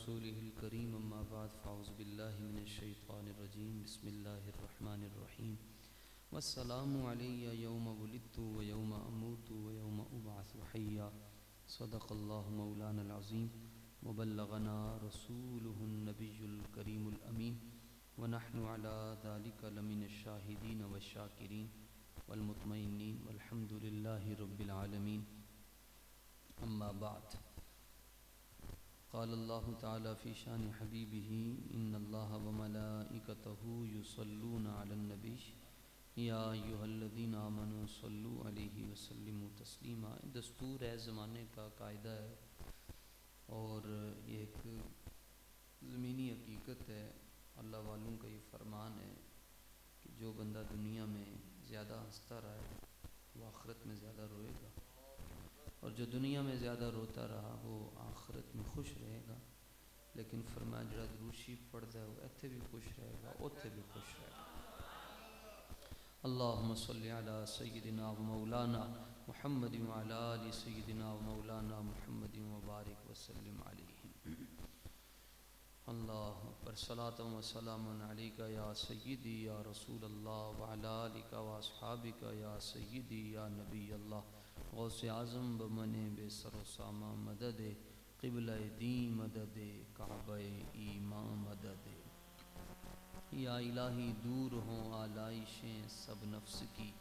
رسوله الكريم أما بعد فأعوذ بالله من الشيطان الرجيم بسم الله الرحمن الرحيم والسلام علي يوم ولدت ويوم أموت ويوم أبعث حيا صدق الله مولانا العظيم وبلغنا رسوله النبي الكريم الأمين ونحن على ذلك لمن الشاهدين والشاكرين والمطمئنين والحمد لله رب العالمين أما بعد قال الله تعالى في شان حبيبه إن الله وملائكته يصلون على النبي یا ایھا الذین آمنوا صلوا علیہ وسلموا تسلیما. دستور ہے، زمانے کا قاعدہ ہے اور یہ ایک زمینی حقیقت ہے. اللہ والوں کا یہ فرمان ہے کہ جو بندہ دنیا میں زیادہ ہنستا رہا ہے وہ آخرت میں زیادہ روئے گا، اور جو دنیا میں زیادہ روتا رہا وہ آخرت میں خوش رہے گا. لیکن فرمایا جڑا درود شریف پڑھتا ہے وہ ایتھے بھی خوش رہے گا، اوتھے بھی خوش رہے گا. اللہم صلی علی سیدنا و مولانا محمد وعلی آل سیدنا و مولانا محمد وبارک وسلم علیہ. اللہ پر صلاۃ و سلام علیکہ یا سیدی یا رسول اللہ وعلی آلک و اصحابک یا سیدی یا نبی اللہ. غوث اعظم بمن بے سر و سامہ مدد، قبلہ دین مدد، کعبہ ایمان مدد. یا الہی دور ہوں آلائشیں سب نفس کی،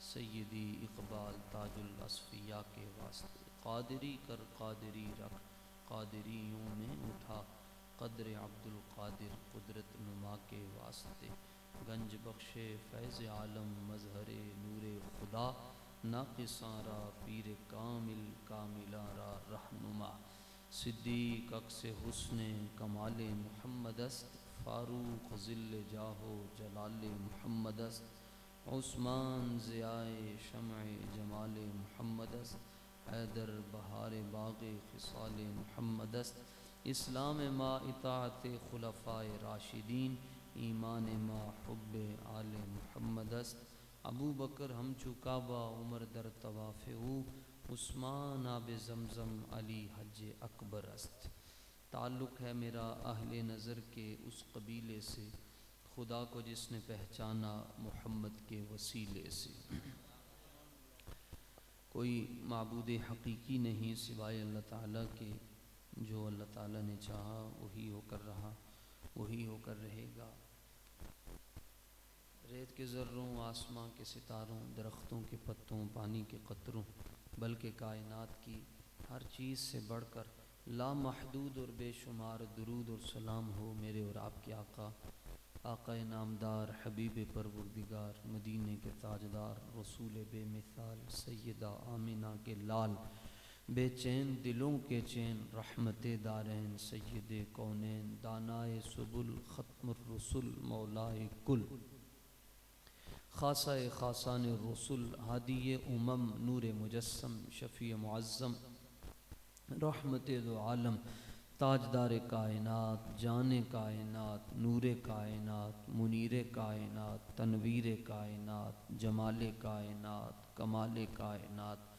سیدی اقبال تاج الاصفیاء کے واسطے. قادری کر قادری رکھ، قادریوں میں اٹھا، قدر عبد القادر قدرت نما کے واسطے. گنج بخشے فیض عالم مظہر نور خدا، ناقصاں را پیر کامل کاملاں را رہنما. صدیق عکس حسن کمال محمد است، فاروق ظل جاہ و جلال محمد است. عثمان ضیاء شمع جمال محمد است، حیدر بہار باغ خصال محمد است. اسلام ما اطاعت خلفائے راشدین، ایمان ما حب آل محمد است. ابو بکر ہمچو کعبہ عمر در طواف او، عثمان آب زمزم علی حج اکبر است. تعلق ہے میرا اہل نظر کے اس قبیلے سے، خدا کو جس نے پہچانا محمد کے وسیلے سے. کوئی معبود حقیقی نہیں سوائے اللہ تعالیٰ کے. جو اللہ تعالیٰ نے چاہا وہی ہو کر رہا، وہی ہو کر رہے گا. ریت کے ذروں، آسماں کے ستاروں، درختوں کے پتوں، پانی کے قطروں، بلکہ کائنات کی ہر چیز سے بڑھ کر لامحدود اور بے شمار درود اور سلام ہو میرے اور آپ کے آقا، آقا نامدار، حبیب پروردگار، مدینے کے تاجدار، رسول بے مثال، سیدہ آمینہ کے لال، بے چین دلوں کے چین، رحمت دارین، سید کونین، دانائے سبل، ختم الرسل، مولائے کل، خاصہ خاصان الرسل، ہادی امم، نور مجسم، شفیع معظم، رحمت دو عالم، تاجدار کائنات، جان کائنات، نور کائنات، منیر کائنات، تنویر کائنات، جمال کائنات، کمال کائنات،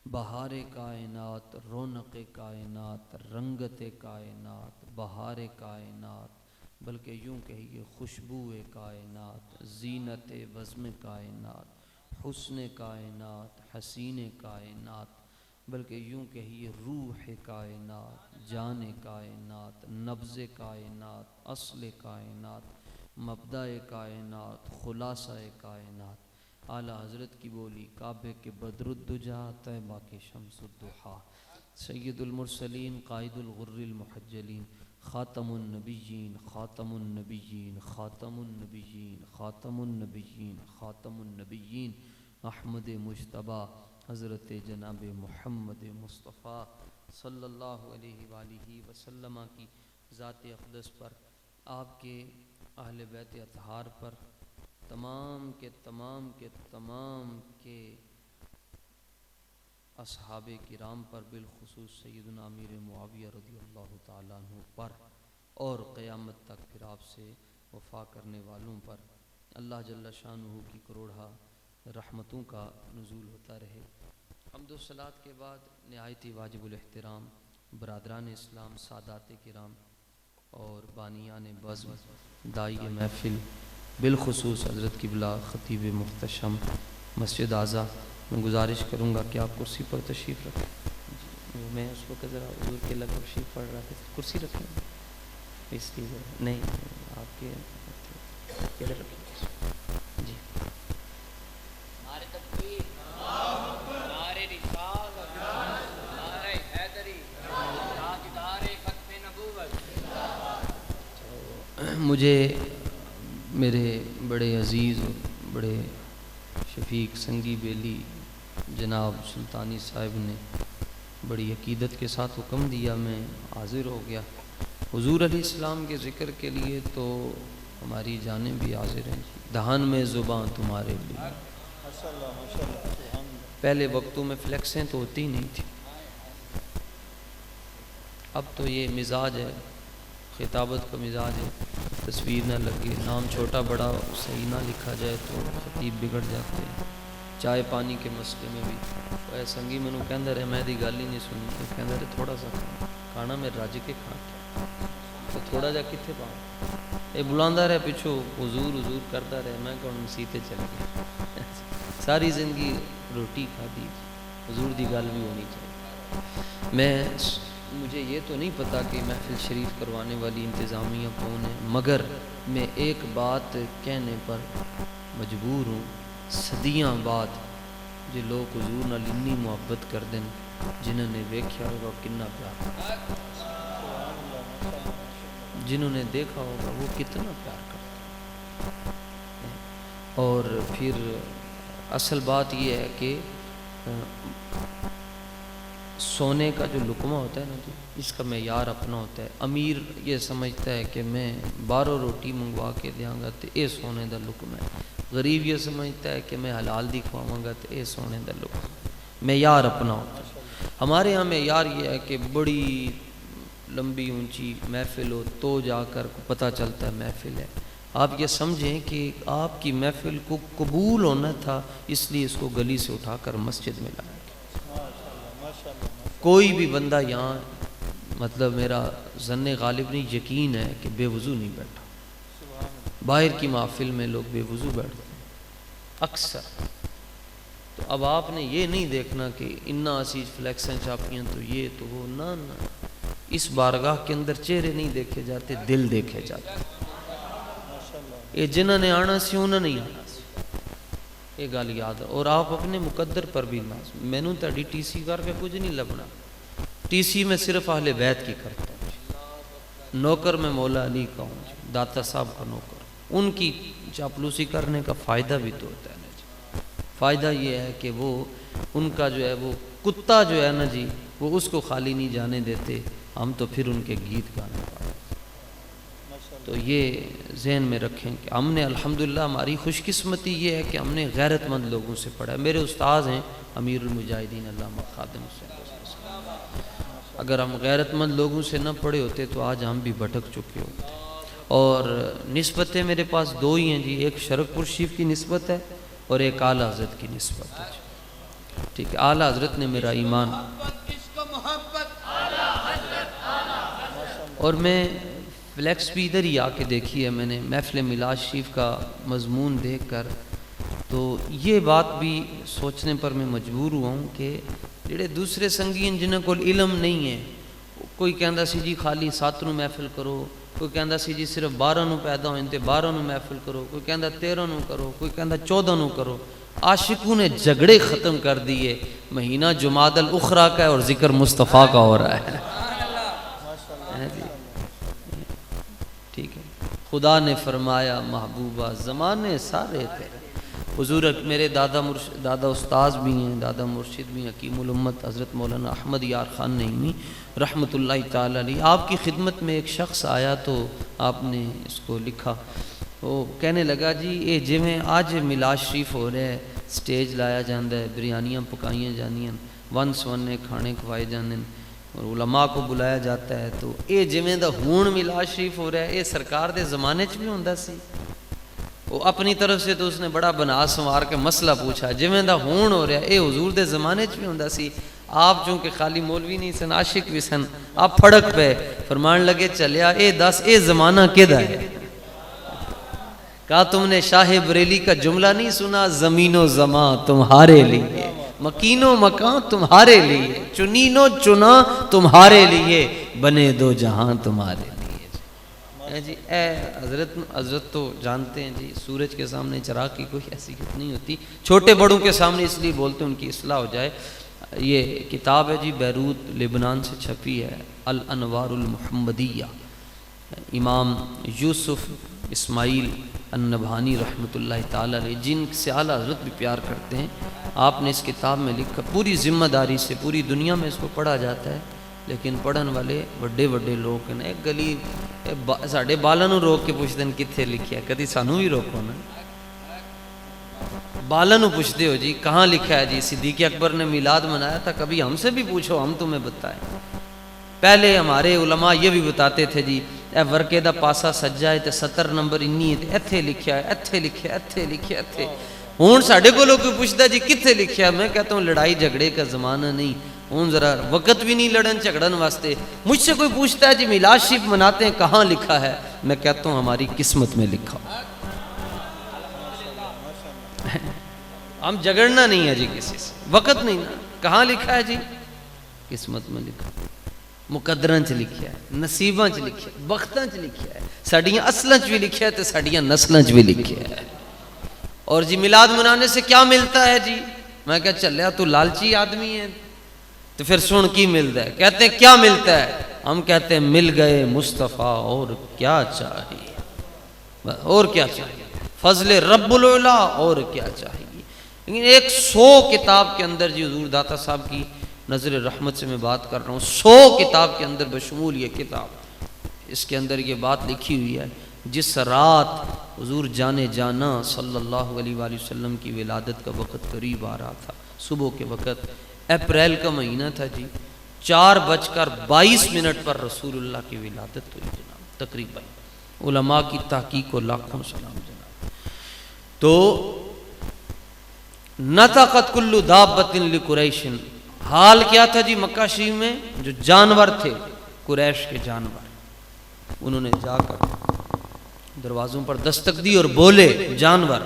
بہار کائنات، رونق کائنات، رنگت کائنات، بہار کائنات، بلکہ یوں کہیے خوشبو کائنات، زینت بزم کائنات، حسن کائنات، حسین کائنات، بلکہ یوں کہیے روح کائنات، جان کائنات، نبض کائنات، اصل کائنات، مبدأ کائنات، خلاصہ کائنات. اعلیٰ حضرت کی بولی کعبے کے بدر الدجا، طیبہ کے شمس الضحیٰ، سید المرسلین، قائد الغر المحجلین، خاتم النبیین، خاتم النبیین، خاتم النبیین، خاتم النبیین، خاتم النبیین، احمد مجتبیٰ حضرت جناب محمد مصطفیٰ صلی اللہ علیہ وآلہ وسلم کی ذات اقدس پر، آپ کے اہل بیت اطہار پر، تمام کے اصحاب کرام پر، بالخصوص سیدنا امیر معاویہ رضی اللہ تعالیٰ عنہ پر، اور قیامت تک پھر آپ سے وفا کرنے والوں پر اللہ جل شانہ کی کروڑہ رحمتوں کا نزول ہوتا رہے. حمد و صلوات کے بعد نہایت ہی واجب الاحترام برادران اسلام، سادات کرام، اور بانیان بزم دائی محفل بالخصوص حضرت قبلہ خطیب محتشم مسجد اعظم، میں گزارش کروں گا کہ آپ کرسی پر تشریف رکھیں۔ میں اس وقت ذرا حضور کے لگ تشریف پڑھ رہا تھا، کرسی رکھیں اس لیے نہیں آپ کے کدھر رکھیں جی۔ نعرہ تکبیر، نعرہ رسالت، نعرہ حیدری، تاجدار ختم نبوت۔ مجھے میرے بڑے عزیز بڑے شفیق سنگی بیلی جناب سلطانی صاحب نے بڑی عقیدت کے ساتھ حکم دیا، میں حاضر ہو گیا حضور علیہ السلام کے ذکر کے لیے، تو ہماری جانیں بھی حاضر ہیں جی۔ دہان میں زباں تمہارے لیے، پہلے وقتوں میں فلیکسیں تو ہوتی ہی نہیں تھی، اب تو یہ مزاج ہے، خطابت کا مزاج ہے، تصویر نہ لگے، نام چھوٹا بڑا صحیح نہ لکھا جائے تو خطیب بگڑ جاتے ہیں۔ چائے پانی کے مسئلے میں بھی اے سنگی مینو کہندا رہے، میں دی گل ہی نہیں سنی، تو کہندا رہے تھوڑا سا کھانا میں رج کے کھانا، تو تھوڑا جا کتنے پاؤں، یہ بلاندا رہے پچھو حضور حضور کرتا رہے، میں کہوں مسیتے چل گیا، ساری زندگی روٹی کھادی، حضور دی گل بھی ہونی چاہیے۔ مجھے یہ تو نہیں پتا کہ محفل شریف کروانے والی انتظامیہ کون ہے، مگر میں ایک بات کہنے پر مجبور ہوں، صدیاں بعد جو لوگ حضور نال اتنی محبت کر دیں، جنہوں نے دیکھا ہوگا کتنا پیار، جنہوں نے دیکھا ہوگا وہ کتنا پیار کرتے ہیں۔ اور پھر اصل بات یہ ہے کہ سونے کا جو لقمہ ہوتا ہے نا جی، اس کا معیار اپنا ہوتا ہے۔ امیر یہ سمجھتا ہے کہ میں باہروں روٹی منگوا کے دیاں گا تو یہ سونے دا لقمہ ہے، غریب یہ سمجھتا ہے کہ میں حلال دی کھواواں گا تو یہ سونے دا لقمہ ہے، معیار اپنا ہوتا ہے۔ ہمارے ہاں معیار یہ ہے کہ بڑی لمبی اونچی محفل ہو تو جا کر پتہ چلتا ہے محفل ہے۔ آپ یہ سمجھیں کہ آپ کی محفل کو قبول ہونا تھا، اس لیے اس کو گلی سے اٹھا کر مسجد میں لایا۔ کوئی بھی بندہ یہاں مطلب میرا ظن غالب نہیں، یقین ہے کہ بے وضو نہیں بیٹھا، باہر کی محفل میں لوگ بے وضو بیٹھتے ہیں اکثر۔ تو اب آپ نے یہ نہیں دیکھنا کہ انا عزیز فلیکسیں چھاپیاں تو یہ تو وہ، نہ اس بارگاہ کے اندر چہرے نہیں دیکھے جاتے، دل دیکھے جاتے۔ یہ جنہوں نے آنا سی انہوں نے نہیں آنا سی، یہ گل یاد ہے۔ اور آپ اپنے مقدر پر بھی لازم، میں نے تہاڈی ٹی سی کر کے کچھ نہیں لبنا، ٹی سی میں صرف اہل بیت کی کرتا ہوں، نوکر میں مولا علی کا ہوں جی، داتا صاحب کا نوکر، ان کی چاپلوسی کرنے کا فائدہ بھی تو ہوتا ہے نا جی۔ فائدہ یہ ہے کہ وہ ان کا جو ہے وہ کتا جو ہے نا جی، وہ اس کو خالی نہیں جانے دیتے، ہم تو پھر ان کے گیت گانے پاتے۔ تو یہ ذہن میں رکھیں کہ ہم نے الحمدللہ، ہماری خوش قسمتی یہ ہے کہ ہم نے غیرت مند لوگوں سے پڑھا ہے۔ میرے استاذ ہیں امیر المجاہدین علامہ خادم حسین، اگر ہم غیرت مند لوگوں سے نہ پڑھے ہوتے تو آج ہم بھی بھٹک چکے ہوتے۔ اور نسبتیں میرے پاس دو ہی ہیں جی، ایک شرک پور شریف کی نسبت ہے اور ایک اعلیٰ حضرت کی نسبت ہے جی، ٹھیک ہے۔ اعلیٰ حضرت نے میرا ایمان، اور میں فلیکس بھی ادھر ہی آ کے دیکھی ہے میں نے، محفل میلاد شریف کا مضمون دیکھ کر، تو یہ بات بھی سوچنے پر میں مجبور ہوا ہوں کہ جڑے دوسرے سنگی ہیں جنہوں کو علم نہیں ہے، کوئی کہندا سی جی خالی 7 نو محفل کرو، کوئی کہندا سی جی صرف 12 نو پیدا ہوئے تے 12 نو محفل کرو، کوئی کہندا 13 نو کرو، کوئی کہندا 14 نو کرو۔ عاشقوں نے جھگڑے ختم کر دیے، مہینہ جمادی الاخری کا ہے اور ذکر مصطفیٰ کا ہو رہا ہے، ٹھیک ہے۔ خدا نے فرمایا محبوبہ زمانے سارے تیرے، حضور میرے دادا استاذ بھی ہیں، دادا مرشد بھی ہیں، حکیم الامت حضرت مولانا احمد یار خان نعیمی رحمۃ اللہ تعالی علیہ، آپ کی خدمت میں ایک شخص آیا تو آپ نے اس کو لکھا، وہ کہنے لگا جی یہ جویں آج میلاد شریف ہو رہا ہے، سٹیج لایا جاندہ ہے، بریانیاں پکائیاں جانیاں، ون سونے کھانے کھوائے جاندے ہیں اور علماء کو بلایا جاتا ہے، تو یہ جویں دا ہون میلاد شریف ہو رہا ہے، یہ سرکار دے زمانے چ بھی ہوندا سی؟ وہ اپنی طرف سے تو اس نے بڑا بنا سنوار کے مسئلہ پوچھا، جویں دا ہون ہو رہا ہے یہ حضور دے زمانے چ بھی ہوندا سی؟ آپ چونکہ خالی مولوی نہیں سن، عاشق بھی سن، آپ پھڑک پہ فرمان لگے چلیا اے دس اے زمانہ کدا ہے؟ کہا تم نے شاہ بریلی کا جملہ نہیں سنا، زمین و زمان تمہارے لیے، مکین و مکان تمہارے لیے، چنین و چنا تمہارے لیے، بنے دو جہاں تمہارے لیے۔ جی اے حضرت تو جانتے ہیں جی، سورج کے سامنے چراغ کی کوئی حیثیت نہیں ہوتی، چھوٹے بڑوں کے سامنے اس لیے بولتے ہیں ان کی اصلاح ہو جائے۔ یہ کتاب ہے جی، بیروت لبنان سے چھپی ہے، الانوار المحمدیہ، امام یوسف اسماعیل النبہانی رحمۃ اللہ تعالی علیہ، جن سے اعلیٰ حضرت بھی پیار کرتے ہیں، آپ نے اس کتاب میں لکھا، پوری ذمہ داری سے، پوری دنیا میں اس کو پڑھا جاتا ہے، لیکن پڑھن والے بڑے بڑے لوگ ہیں، ایک گلی ساڑھے بالاں نوں روک کے پوچھتے ہیں کتنے لکھیا، کدی سانوں بھی روکو نا، بالاں نوں پوچھتے ہو جی کہاں لکھا ہے جی، صدیق اکبر نے میلاد منایا تھا، کبھی ہم سے بھی پوچھو ہم تمہیں بتائیں۔ پہلے ہمارے علماء یہ بھی بتاتے تھے جی اے ورکے دا پاسا سجا ہے تے 70 نمبر انی ہے، ایتھے لکھیا ہے، ایتھے لکھیا ہے، ایتھے لکھیا ہے، ایتھے۔ ہون ساڈے کو لوگ پوچھتا جی کتنے لکھیا ہے، میں کہتا ہوں لڑائی جھگڑے کا زمانہ نہیں، ہون ذرا وقت بھی نہیں لڑن جھگڑن واسطے۔ مجھ سے کوئی پوچھتا ہے جی میلاد شریف مناتے ہیں کہاں لکھا ہے، میں کہتا ہوں ہماری قسمت میں لکھا۔ ہم جھگڑنا نہیں ہے جی کسی سے، وقت نہیں نا، کہاں لکھا ہے جی، قسمت میں لکھا، مقدراں چ لکھیا ہے، نصیباں چ لکھیا ہے، وقتاں چ لکھیا ہے، ساڈیاں اصلاں چ بھی لکھیا ہے تے ساڈیاں نسلاں چ بھی لکھیا ہے۔ اور جی میلاد منانے سے کیا ملتا ہے جی، میں کہا چلیا تو لالچی آدمی ہے، تو پھر سن کی ملتا ہے، کہتے ہیں کیا ملتا ہے، ہم کہتے ہیں مل گئے مصطفیٰ اور کیا چاہیے، اور کیا چاہیے، فضل رب العلا اور کیا چاہیے۔ لیکن 100 کتاب کے اندر جی حضور داتا صاحب کی نظر رحمت سے میں بات کر رہا ہوں، 100 کتاب کے اندر بشمول یہ کتاب، اس کے اندر یہ بات لکھی ہوئی ہے، جس رات حضور جانے جانا صلی اللہ علیہ وآلہ وسلم کی ولادت کا وقت قریب آ رہا تھا، صبح کے وقت، اپریل کا مہینہ تھا جی، 4:22 پر رسول اللہ کی ولادت ہوئی جناب، تقریباً علماء کی تحقیق کو لاکھوں سلام جناب۔ تو نطقت کل دابۃ لقریش، حال کیا تھا جی مکہ شریف میں، جو جانور تھے قریش کے جانور، انہوں نے جا کر دروازوں پر دستک دی اور بولے جانور،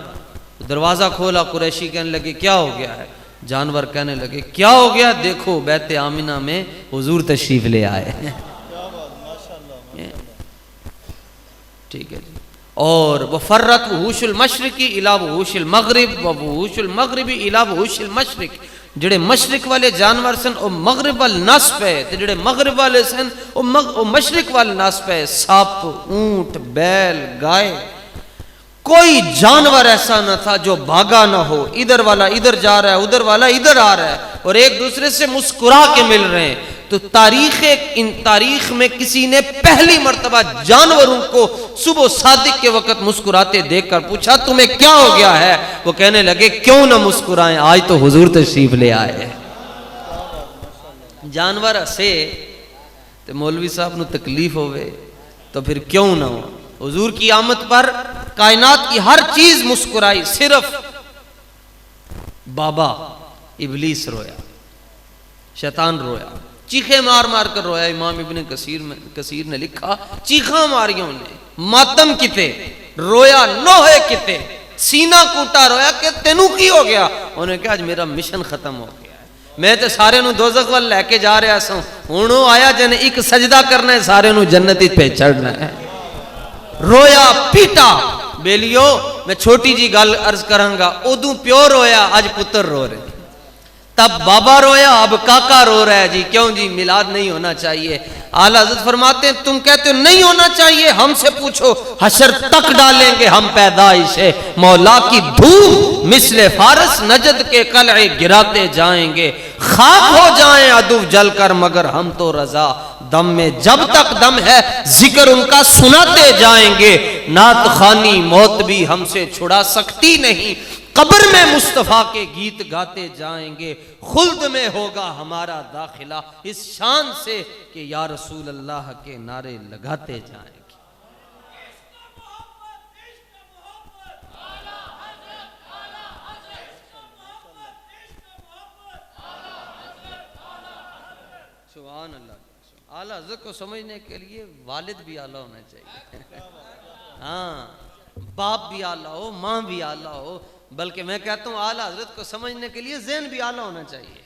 دروازہ کھولا، قریشی کہنے لگے کیا ہو گیا ہے، جانور کہنے لگے کیا ہو گیا، دیکھو بیت آمنہ میں حضور تشریف لے آئے ہیں، ٹھیک ہے جی۔ اور وفرت وحوش المشرقی الی وحوش المغرب وحوش المغربی الی وحوش المشرق، جڑے مشرق والے جانور سن او مغرب وال نس پے، تے جڑے مغرب والے سن او مشرق وال نس پے، سپ، اونٹ، بیل، گائے، کوئی جانور ایسا نہ تھا جو بھاگا نہ ہو، ادھر والا ادھر جا رہا ہے، ادھر والا ادھر آ رہا ہے، اور ایک دوسرے سے مسکرا کے مل رہے ہیں۔ تو تاریخ میں کسی نے پہلی مرتبہ جانوروں کو صبح صادق کے وقت مسکراتے دیکھ کر پوچھا تمہیں کیا ہو گیا ہے، وہ کہنے لگے کیوں نہ مسکرائیں، آج تو حضور تشریف لے آئے۔ جانور ہسے تو مولوی صاحب نو تکلیف ہوئے تو پھر کیوں نہ ہو، حضور کی آمد پر کائنات کی ہر چیز مسکرائی، صرف بابا ابلیس رویا، شیطان رویا، چیخیں مار مار کر رویا۔ امام ابن کثیر نے لکھا چیخاں ماریوں نے، ماتم کتے، رویا نوہے کتے، سینہ کوٹا رویا کہ تینوں کی ہو گیا، انہوں نے کہا آج میرا مشن ختم ہو گیا ہے، میں تے سارے نو دوزخ وال لے کے جا رہا سوں، ہونوں آیا جن ایک سجدہ کرنا ہے، سارے نو جنتی پہ چڑھنا ہے۔ رویا پیٹا بیلیو، میں چھوٹی جی گل عرض کرانگا، ادوں پیو رویا، آج پتر رو رہے، تب بابا رویا اب کاکا رو رہا ہے جی، کیوں جی میلاد نہیں ہونا چاہیے۔ اعلیٰ حضرت فرماتے ہیں تم کہتے ہو نہیں ہونا چاہیے، ہم سے پوچھو، حشر تک ڈالیں گے ہم پیدائش مولا کی دھوم، مثل فارس نجد کے قلعے گراتے جائیں گے، خاک ہو جائیں عدو جل کر مگر ہم تو رضا، دم میں جب تک دم ہے ذکر ان کا سناتے جائیں گے، نعت خوانی موت بھی ہم سے چھڑا سکتی نہیں، قبر میں مصطفیٰ کے گیت گاتے جائیں گے، خلد میں ہوگا ہمارا داخلہ اس شان سے کہ یا رسول اللہ کے نعرے لگاتے جائیں گے۔ سبحان اللہ. اعلیٰ حضرت کو سمجھنے کے لیے والد بھی اعلیٰ ہونا چاہیے. ہاں باپ بھی اعلیٰ ہو, ماں بھی اعلیٰ ہو, بلکہ میں کہتا ہوں اعلیٰ حضرت کو سمجھنے کے لیے ذہن بھی اعلیٰ ہونا چاہیے.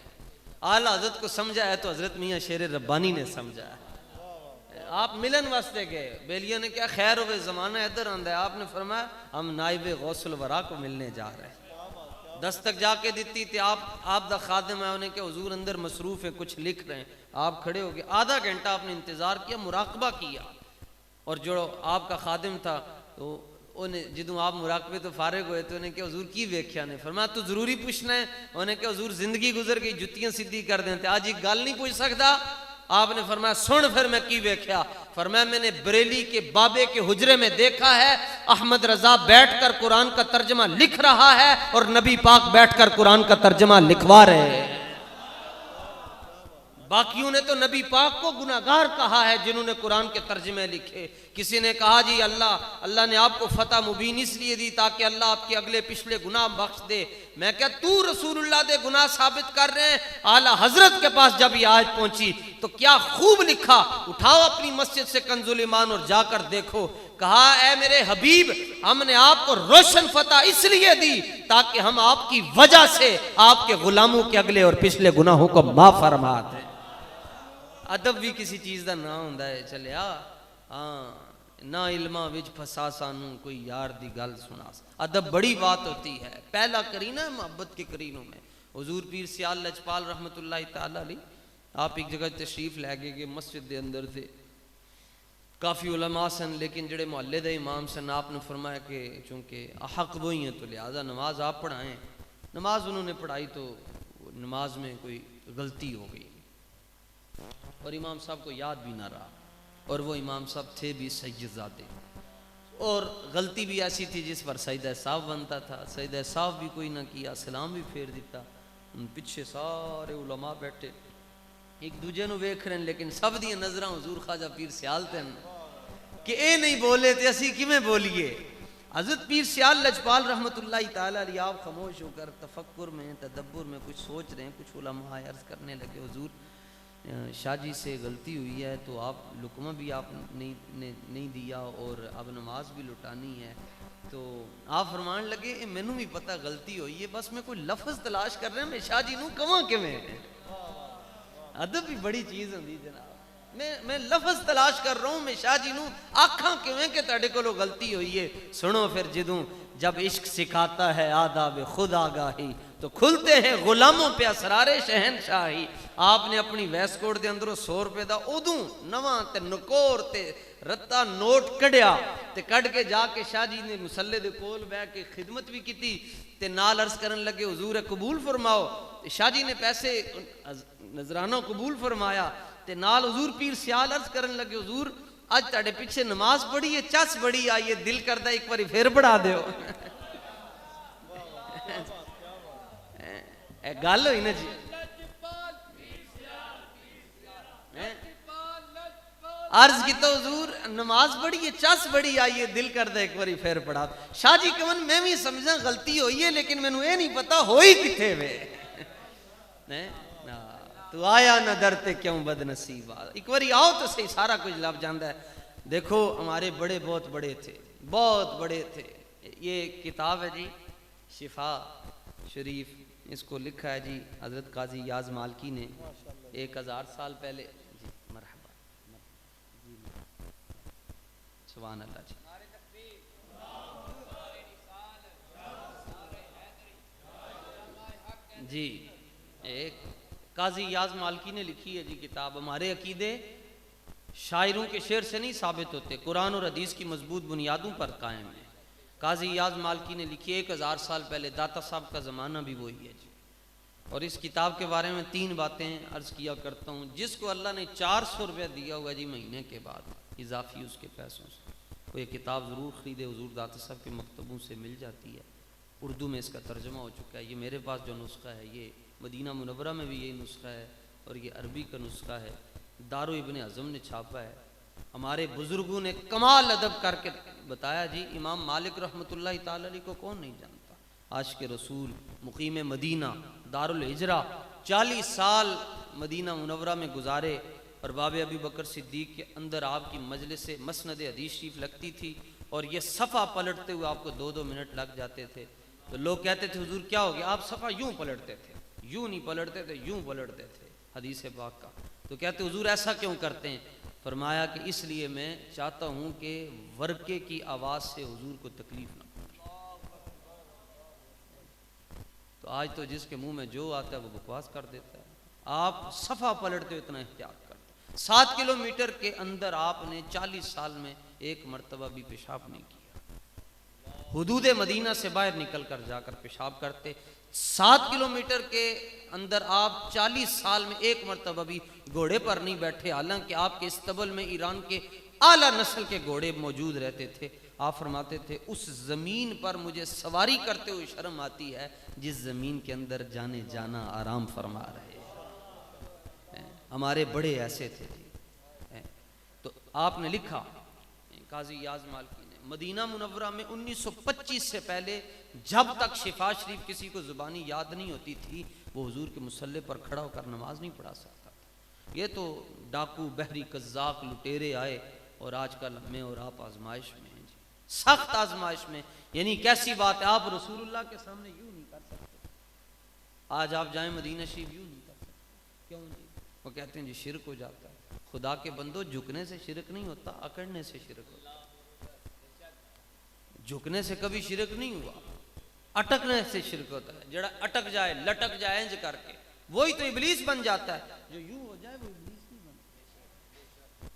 اعلیٰ حضرت کو سمجھا ہے تو حضرت میاں شیر ربانی نے سمجھا ہے. آپ ملن واسطے گئے, بیلیاں نے کیا خیر ہوئے زمانہ ادھر آندا ہے, آپ نے فرمایا ہم نائب غوث الورا کو ملنے جا رہے ہیں. دستک جا کے دیتی تھی, آپ دا خادم ہے, انہیں کہ حضور اندر مصروف ہے کچھ لکھ رہے ہیں. آپ کھڑے ہو گئے, آدھا گھنٹہ آپ نے انتظار کیا, مراقبہ کیا, اور جو آپ کا خادم تھا تو انہیں جدوں آپ مراقبے تو فارغ ہوئے تو انہیں کہ حضور کی ویکھیا نے, فرمایا تو ضروری پوچھنا ہے, انہیں کہ حضور زندگی گزر گئی جتیاں سیدھی کر دیں تے آج ایک گل نہیں پوچھ سکتا. آپ نے فرمایا سن پھر میں کی ویکھیا, فرمایا میں نے بریلی کے بابے کے حجرے میں دیکھا ہے احمد رضا بیٹھ کر قرآن کا ترجمہ لکھ رہا ہے اور نبی پاک بیٹھ کر قرآن کا ترجمہ لکھوا رہے ہیں. باقیوں نے تو نبی پاک کو گناہگار کہا ہے جنہوں نے قرآن کے ترجمے لکھے. کسی نے کہا جی اللہ نے آپ کو فتح مبین اس لیے دی تاکہ اللہ آپ کے اگلے پچھلے گناہ بخش دے. میں کہا تو رسول اللہ دے گناہ ثابت کر رہے ہیں, اعلیٰ حضرت کے پاس جب یہ آیت پہنچی تو کیا خوب لکھا, اٹھاؤ اپنی مسجد سے کنز الایمان اور جا کر دیکھو. کہا اے میرے حبیب ہم نے آپ کو روشن فتح اس لیے دی تاکہ ہم آپ کی وجہ سے آپ کے غلاموں کے اگلے اور پچھلے گناہوں کو معاف فرما دیں. ادب بھی کسی چیز دا نہ ہوندا ہے چلیا, ہاں نہ علماں وچ پھسا سانوں کوئی یار دی گل سنا. ادب بڑی بات ہوتی ہے, پہلا کرینہ ہے محبت کے کرینوں میں. حضور پیر سیال لجپال رحمۃ اللہ تعالی علیہ آپ ایک جگہ تشریف لے گئے کہ مسجد دے اندر تھے, کافی علماء سن, لیکن جڑے محلے دے امام سن آپ نے فرمایا کہ چونکہ حق وہی ہیں تو لہٰذا نماز آپ پڑھائیں. نماز انہوں نے پڑھائی تو نماز میں کوئی غلطی ہو گئی اور امام صاحب کو یاد بھی نہ رہا, اور وہ امام صاحب تھے بھی سید زادے, اور غلطی بھی ایسی تھی جس پر سجدہ صاحب بنتا تھا. سجدہ صاحب بھی کوئی نہ کیا, سلام بھی پھیر دیتا. پیچھے سارے علماء بیٹھے ایک دوجے نو ویکھ رہے ہیں, لیکن سب دی نظراں حضور خواجہ پیر سیال تے کہ اے نہیں بولے تے اسی کیویں بولیے. حضرت پیر سیال لجپال رحمۃ اللہ تعالی علیہ آپ خاموش ہو کر تفکر میں تدبر میں کچھ سوچ رہے ہیں. کچھ علماء عرض کرنے لگے حضور شاہ جی سے غلطی ہوئی ہے تو آپ لقمہ بھی آپ نہیں دیا اور اب نماز بھی لٹانی ہے. تو آپ فرمان لگے مینوں بھی پتہ غلطی ہوئی ہے, بس میں کوئی لفظ تلاش کر رہا ہوں میں شاہ جی نوں کواں کیویں. ادب بھی بڑی چیز ہوندی جناب, میں لفظ تلاش کر رہا ہوں میں شاہ جی نوں آکھاں کیویں کہ تہاڈے کولوں غلطی ہوئی ہے. سنو پھر جدوں جب عشق سکھاتا ہے آداب خود آگاہی تو کھلتے ہیں غلاموں پہ اسرار شہنشاہی. آپ نے اپنی ویس کوٹ دے اندروں 100 روپے دا ادوں نواں تے نکور تے رتا نوٹ کڈیا تے کڈ کے جا کے شاہ جی نے مصلے دے کول بیٹھ کے خدمت بھی کیتی تے نال عرض کرن لگے حضور قبول فرماؤ. شاہ جی نے پیسے نذرانہ قبول فرمایا تے نال حضور پیر سیال عرض کرن لگے حضور اج تہاڈے پیچھے نماز پڑھی ہے, چس بڑی آئی ہے, دل کردا ایک باری پھر پڑھا دیو. اے گل ہوئی نا جی. عرض کیتا حضور نماز پڑھی ہے, چس بڑی آئی ہے, دل کردا ایک باری پھر پڑھا. شاہ جی کہن میں بھی سمجھا غلطی ہوئی ہے لیکن مینوں اے نہیں پتا ہوئی کتھے وے. تو آیا نہ در تے کیوں بد نصیب, ایک باری آؤ تو صحیح سارا کچھ لب جاندا ہے. دیکھو ہمارے بڑے بہت بڑے تھے, بہت بڑے تھے. یہ کتاب ہے جی شفا شریف, اس کو لکھا ہے جی حضرت قاضی یاز مالکی نے 1000 سال پہلے. جی مرحبا, سبحان اللہ جی. جی ایک قاضی یاز مالکی نے لکھی ہے جی کتاب. ہمارے عقیدے شاعروں کے شعر سے نہیں ثابت ہوتے, قرآن اور حدیث کی مضبوط بنیادوں پر قائم ہے. قاضی یاز مالکی نے لکھی 1000 سال پہلے, داتا صاحب کا زمانہ بھی وہی ہے جی. اور اس کتاب کے بارے میں 3 باتیں عرض کیا کرتا ہوں. جس کو اللہ نے 400 روپیہ دیا ہوا جی مہینے کے بعد اضافی اس کے پیسوں سے, وہ یہ کتاب ضرور خریدے. حضور داتا صاحب کے مکتبوں سے مل جاتی ہے, اردو میں اس کا ترجمہ ہو چکا ہے. یہ میرے پاس جو نسخہ ہے یہ مدینہ منورہ میں بھی یہی نسخہ ہے, اور یہ عربی کا نسخہ ہے, دارو ابن اعظم نے چھاپا ہے. ہمارے بزرگوں نے کمال ادب کر کے بتایا جی. امام مالک رحمۃ اللہ تعالی علیہ کو کون نہیں جانتا, عاشق رسول, مقیم مدینہ, دار الہجرہ, 40 سال مدینہ منورہ میں گزارے, اور باب ابی بکر صدیق کے اندر آپ کی مجلس سے مسند حدیث شریف لگتی تھی اور یہ صفحہ پلٹتے ہوئے آپ کو 2-2 منٹ لگ جاتے تھے. تو لوگ کہتے تھے حضور کیا ہو گیا؟ آپ صفحہ یوں پلٹتے تھے، یوں نہیں پلٹتے تھے، یوں پلٹتے تھے حدیث پاک کا. تو کہتے حضور ایسا کیوں کرتے ہیں؟ فرمایا کہ اس لیے میں چاہتا ہوں کہ ورقے کی آواز سے حضور کو تکلیف نہ پہنچے. تو آج تو جس کے منہ میں جو آتا ہے وہ بکواس کر دیتا ہے. آپ صفحہ پلٹتے ہو اتنا احتیاط کرتے. 7 کلومیٹر کے اندر آپ نے 40 سال میں ایک مرتبہ بھی پیشاب نہیں کیا. حدود مدینہ سے باہر نکل کر جا کر پیشاب کرتے. 7 کلومیٹر کے اندر آپ 40 سال میں ایک مرتبہ بھی گھوڑے پر نہیں بیٹھے، حالانکہ آپ کے استبل میں ایران کے اعلیٰ نسل کے گھوڑے موجود رہتے تھے. آپ فرماتے تھے اس زمین پر مجھے سواری کرتے ہوئے شرم آتی ہے جس زمین کے اندر جانے جانا آرام فرما رہے ہیں. ہمارے بڑے ایسے تھے جی. تو آپ نے لکھا، قاضی یاز مالکی نے، مدینہ منورہ میں 1925 سے پہلے جب تک شفا شریف کسی کو زبانی یاد نہیں ہوتی تھی وہ حضور کے مصلی پر کھڑا ہو کر نماز نہیں پڑھا سکتا تھا. یہ تو ڈاکو، بحری، قزاق، لٹیرے آئے اور آج کل میں اور آپ آزمائش میں ہیں جی، سخت آزمائش میں. یعنی کیسی بات ہے، آپ رسول اللہ کے سامنے یوں نہیں کر سکتے. آج آپ جائیں مدینہ شریف یوں نہیں کر سکتے. کیوں جی؟ وہ کہتے ہیں جی شرک ہو جاتا ہے. خدا کے بندو، جھکنے سے شرک نہیں ہوتا، اکڑنے سے شرک ہوتا. جھکنے سے کبھی شرک نہیں ہوا، اٹکنے سے شرک ہوتا ہے. جڑا اٹک جائے، لٹک جائے انج کر کے، وہی تو ابلیس بن جاتا ہے. جو یوں ہو جائے وہ ابلیس نہیں بنتا.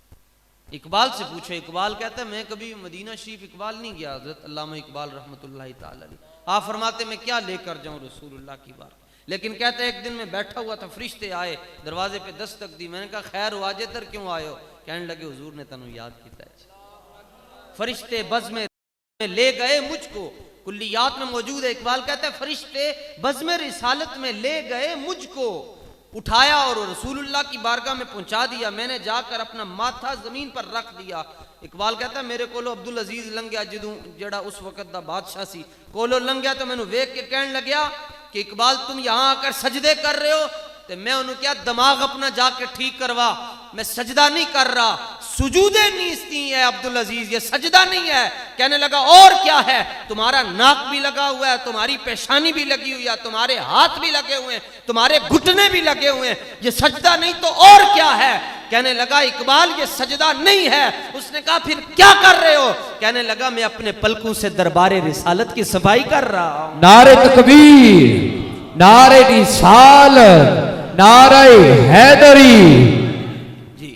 اقبال سے پوچھو، اقبال کہتا ہے میں کبھی مدینہ شریف اقبال نہیں گیا. حضرت علامہ اقبال رحمۃ اللہ تعالی علیہ آپ فرماتے میں کیا لے کر جاؤں رسول اللہ کی بات. لیکن کہتے ایک دن میں بیٹھا ہوا تھا، فرشتے آئے، دروازے پہ دستک دی. میں نے کہا خیر ہوا جے تر کیوں آئے ہو؟ کہنے لگے حضور نے تنو یاد کیتا ہے. فرشتے بزم لے گئے مجھ کو، کلیات میں موجود ہے. اقبال کہتا ہے فرشتے بزم رسالت میں لے گئے مجھ کو، اٹھایا اور رسول اللہ کی بارگاہ میں پہنچا دیا. میں نے جا کر اپنا ماتھا زمین پر رکھ دیا. اقبال کہتا ہے میرے کولو عبدالعزیز لنگیا جدوں جڑا اس وقت دا بادشاہ سی کولو لنگیا تو میں نے ویکھ کے کہنے لگیا کہ اقبال تم یہاں آ کر سجدے کر رہے ہو. تو میں انہوں کیا دماغ اپنا جا کے ٹھیک کروا، میں سجدہ نہیں کر رہا، سجودے نیستی ہے عبدالعزیز، یہ سجدہ نہیں ہے. کہنے لگا اور کیا ہے؟ تمہارا ناک بھی لگا ہوا ہے، تمہاری پیشانی بھی لگی ہوئی ہے، تمہارے ہاتھ بھی لگے ہوئے ہیں، تمہارے گھٹنے بھی لگے ہوئے ہیں، یہ سجدہ نہیں تو اور کیا ہے؟ کہنے لگا اقبال یہ سجدہ نہیں ہے. اس نے کہا پھر کیا کر رہے ہو؟ کہنے لگا میں اپنے پلکوں سے دربار رسالت کی صفائی کر رہا ہوں. نعرہ تکبیر، نعرہ رسالت، نعرہ حیدری. جی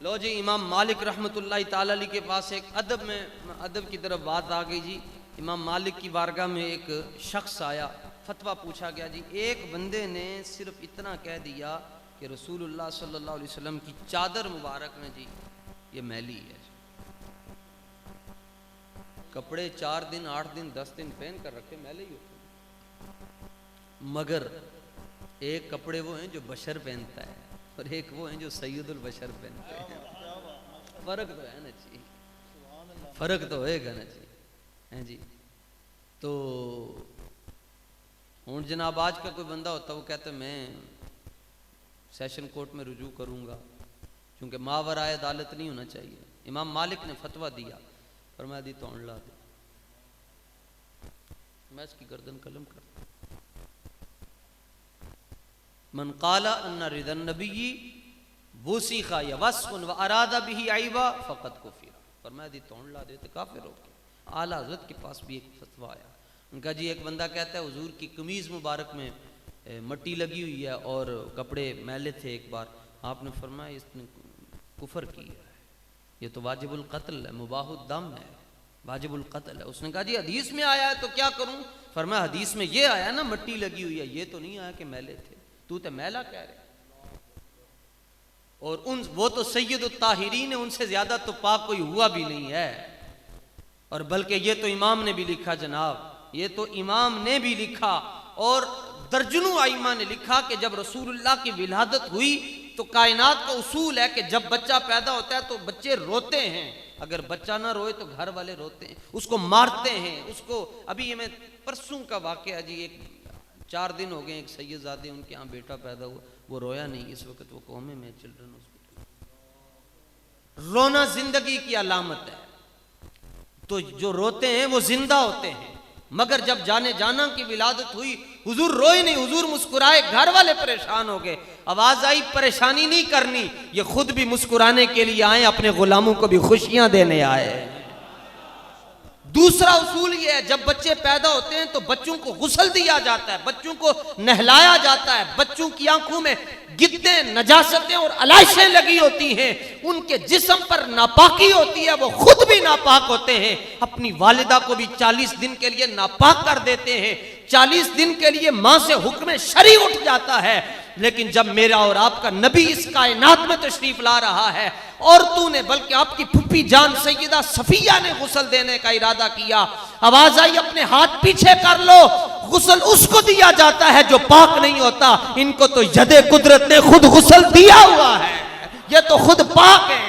لو جی، امام مالک رحمۃ اللہ تعالی علیہ کے پاس ایک ادب کی طرف بات آ گئی جی. امام مالک کی بارگاہ میں ایک شخص آیا، فتویٰ پوچھا گیا جی. ایک بندے نے صرف اتنا کہہ دیا کہ رسول اللہ صلی اللہ علیہ وسلم کی چادر مبارک نے جی یہ میلی ہے. کپڑے 4 دن 8 دن 10 دن پہن کر رکھے میلے ہی ہوتے ہیں. مگر ایک کپڑے وہ ہیں جو بشر پہنتا ہے اور ایک وہ ہیں جو سید البشر پہنتے ہیں. فرق تو ہے نا جی، فرق تو ہوئے گا نا جی. جی تو ہوں جناب آج کا کوئی بندہ ہوتا وہ کہتا ہے میں سیشن کورٹ میں رجوع کروں گا کیونکہ ماورائے عدالت نہیں ہونا چاہیے. امام مالک نے فتویٰ دیا، فرمایا دی تو لا دے، میں اس کی گردن قلم کرتا. من قال ان رضا النبی وسیخ یا وصف و اراد به عیبا فقد کفر. فرمایا دی تو لا دے تو کافر ہو گیا. اعلیٰ حضرت کے پاس بھی ایک فتویٰ آیا. ان کا جی ایک بندہ کہتا ہے حضور کی قمیض مبارک میں مٹی لگی ہوئی ہے اور کپڑے میلے تھے. ایک بار آپ نے فرمایا اس نے کفر کیا ہے، یہ تو واجب القتل ہے، مباح الدم ہے، واجب القتل ہے. اس نے کہا جی حدیث میں آیا ہے تو کیا کروں؟ فرمایا حدیث میں یہ آیا نا مٹی لگی ہوئی ہے، یہ تو نہیں آیا کہ میلے تھے، تو تے میلا کہہ رہے. اور وہ تو سید الطاہرین ہیں، ان سے زیادہ تو پاک کوئی ہوا بھی نہیں ہے. اور بلکہ یہ تو امام نے بھی لکھا جناب، یہ تو امام نے بھی لکھا اور درجنوں ائمہ نے لکھا کہ جب رسول اللہ کی ولادت ہوئی تو کائنات کا اصول ہے کہ جب بچہ پیدا ہوتا ہے تو بچے روتے ہیں، اگر بچہ نہ روئے تو گھر والے روتے ہیں، اس کو مارتے ہیں. اس کو ابھی یہ میں پرسوں کا واقعہ جی، ایک 4 دن ہو گئے، ایک سید زادے ان کے ہاں بیٹا پیدا ہوا، وہ رویا نہیں. اس وقت وہ قومے میں چلڈرن ہاسپٹل. رونا زندگی کی علامت ہے. تو جو روتے ہیں وہ زندہ ہوتے ہیں. مگر جب جانے جانا کی ولادت ہوئی حضور روئے نہیں, حضور مسکرائے. گھر والے پریشان ہو گئے, آواز آئی پریشانی نہیں کرنی, یہ خود بھی مسکرانے کے لیے آئے, اپنے غلاموں کو بھی خوشیاں دینے آئے. دوسرا اصول یہ ہے, جب بچے پیدا ہوتے ہیں تو بچوں کو غسل دیا جاتا ہے, بچوں کو نہلایا جاتا ہے. بچوں کی آنکھوں میں گدیں, نجاستیں اور علائشیں لگی ہوتی ہیں, ان کے جسم پر ناپاکی ہوتی ہے, وہ خود بھی ناپاک ہوتے ہیں, اپنی والدہ کو بھی 40 دن کے لیے ناپاک کر دیتے ہیں. 40 دن کے لیے ماں سے حکم شرعی اٹھ جاتا ہے. لیکن جب میرا اور آپ کا نبی اس کائنات میں تشریف لا رہا ہے, عورتوں نے بلکہ آپ کی پھپھی جان سیدہ صفیہ نے غسل دینے کا ارادہ کیا. آواز آئی اپنے ہاتھ پیچھے کر لو, غسل اس کو دیا جاتا ہے جو پاک نہیں ہوتا. ان کو تو ید قدرت نے خود غسل دیا ہوا ہے, یہ تو خود پاک ہے,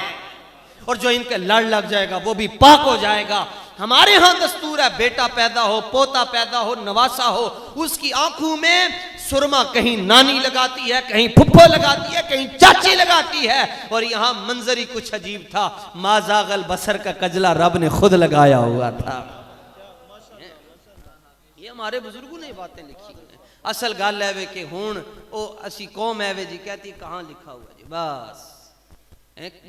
اور جو ان کے لڑ لگ جائے گا وہ بھی پاک ہو جائے گا. ہمارے ہاں دستور ہے, بیٹا پیدا ہو, پوتا پیدا ہو, نواسا ہو, اس کی آنکھوں میں سرما کہیں نانی لگاتی ہے, کہیں پھپھو لگاتی ہے, کہیں چاچی لگاتی ہے. اور یہاں منظر ہی کچھ عجیب تھا, ما زاغ البصر کا کجلا رب نے خود لگایا ہوا تھا. یہ ہمارے بزرگوں نے باتیں لکھی ہیں. اصل گل ہے کہ ہون او اسی قوم ہے جی کہتی کہاں لکھا ہوا جی,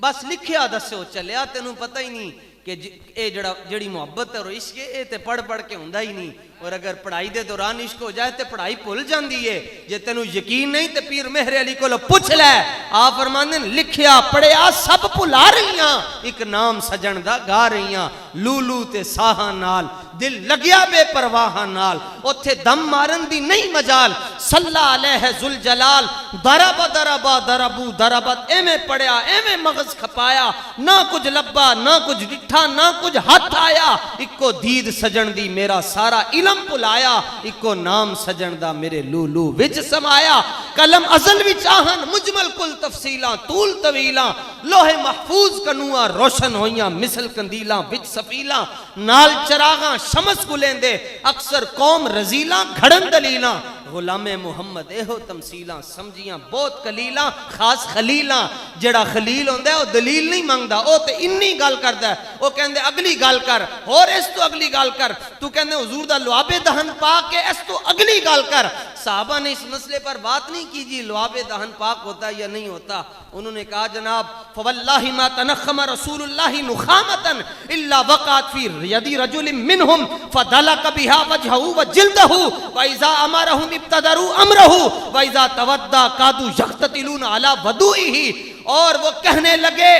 بس لکھیا دسو چلیا, تینوں پتہ ہی نہیں کہ اے جڑی محبت ہے اور عشق اے تے پڑھ کے ہوندا ہی نہیں. اور اگر پڑھائی دے دوران عشق ہو جائے تے پڑھائی بھول جاندی ہے. جے تینوں یقین نہیں تے پیر مہر علی کولو پوچھ لے, آپ فرماندے لکھیا پڑھیا سب بھلا رہیاں, ایک نام سجن دا گا رہیاں. لولو تے ساہاں نال دل لگیا بے پرواہاں نال, اوتھے دم مارن دی نہیں مجال. صلی علیہ ذوالجلال دربو دربت, ایویں پڑھیا ایویں مغز کھپایا, نہ کچھ لبا نہ کچھ ڈٹھا نہ کچھ ہاتھ آیا. اکو دید سجن دی میرا سارا علم پلایا, اکو نام سجن دا میرے لولو وچ سمایا. کلم ازل وچ آہن مجمل کل تفصیلاں طول طویلاں, لوح محفوظ کنواں روشن ہویاں مثل کندیلاں وچ سفیلاں. نال چراغاں شمس گلیندے اکثر قوم رزیلاں گھڑن دلیلاں. غلام محمد اہو تمثیلاں سمجھیاں بہت کلیلاں خاص خلیلاں. جڑا خلیل ہوندہ ہے وہ دلیل نہیں مانگدا, او تے انی گال کردا ہے, وہ کہندے اگلی گال کر, اور اس تو اگلی گال کر. تو کہندے حضور دا لعاب دہن پاک ہے, اس تو اگلی گال کر. صحابہ نے اس مسئلے پر بات نہیں کی جی لعاب دہن پاک ہوتا یا نہیں ہوتا. انہوں نے کہا جناب فواللہ ما تنخم رسول اللہ نخامتن الا وقعت فی یدی رجل منہم فدلک بها وجہہ وجلدہ وإذا امرہم ابتدروا امرہ وإذا تودع قادوا یقتتلون علی وضوئہ. اور وہ کہنے لگے